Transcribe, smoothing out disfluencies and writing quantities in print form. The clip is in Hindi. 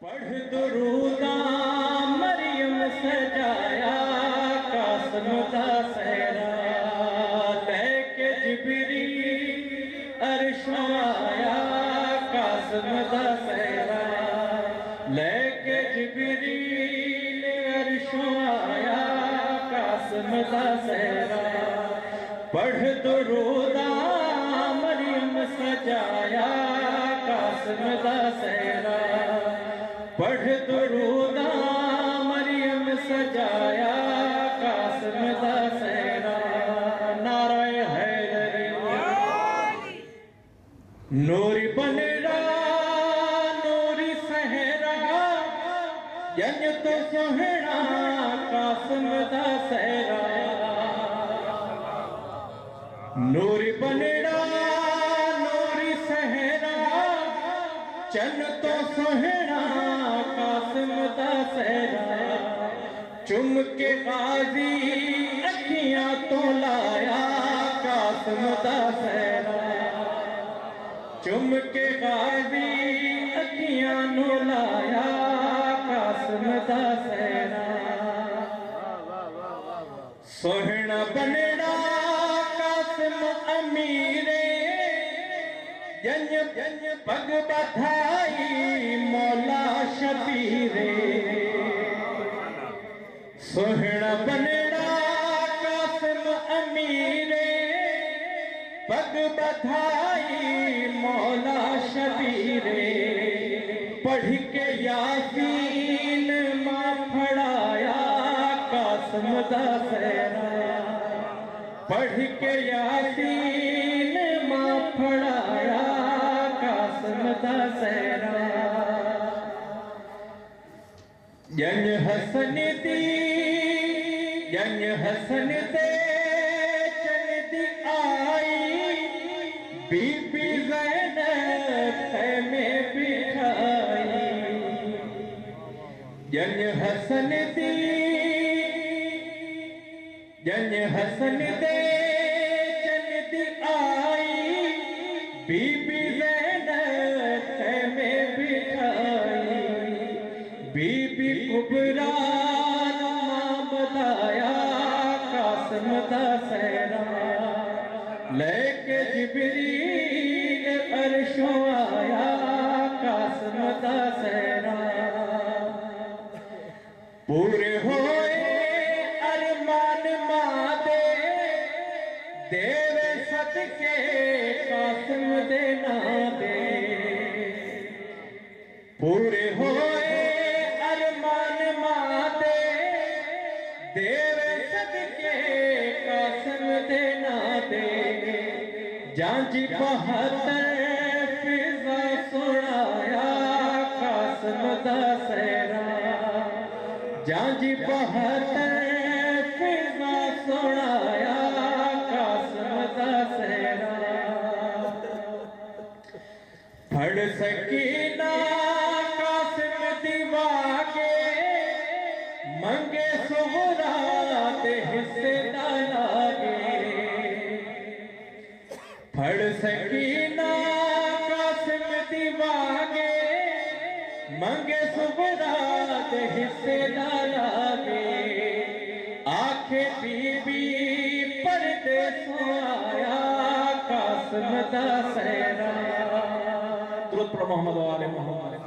पढ़ दुरूदा मरियम सजाया कासम दा सहरा लेके जिबरील अर्शों आया कासम दा सहरा लेके जिबरील अर्शों आया कासम दा सहरा पढ़ दुरूदा मरियम सजाया कासम दा सहरा पढ़ दुरूदा मरियम सजाया कासम दा सहरा नाराए हैदरी नूरी बनरा नूरी सहरा जन तो सोहना कासम दा सहरा नूरी बनरा नूरी सहरा चन तो सोहना कासम दा सहरा चुम के गाजी अखियां तो लाया कासम दा सहरा चुम के गाजी अखियां नो लाया कासम दा सहरा सोहना बनड़ा कासम अमीरे जन पग बधाई मौला शबीरे सोहना बनड़ा कासम अमीरे पग बधाई मौला शबीरे पढ़ के यासीन मां फड़ाया कासम दा सहरा पढ़ के यासीन मां फड़ाया कासम दा सहरा जन हसन दी जन हसन दे चन दी आई बीबी ज़ैनब में बिठाई जन हसन दी जन हसन दे चन दी आई बीबी ज़ैनब में बिठाई बीबी कुबरा नाम बताया कासम दा सहरा लेके जिबरील अर्शों आया कासम दा सहरा पूरे होए अरमान मां दे देवे सदके कासम दे ना दे पूरे होए अरमान मां दे देवे सदके कासम दे ना दे जांजी 72 फिजा सुनाया कासम दा सहरा जांजी 72 फिजा सुनाया कासम दा सहरा फड़ सकीना कासम दीवा के मंगे सुहरा ते हिस्से दा लागे फड़ सकीना कासम दीवा के मंगे सुहरा ते हिस्से दा लागे आखे बीबी परदेसों आया कासम दा सहरा दुरूद पढ़ो मोहम्मद वाले मोहम्मद।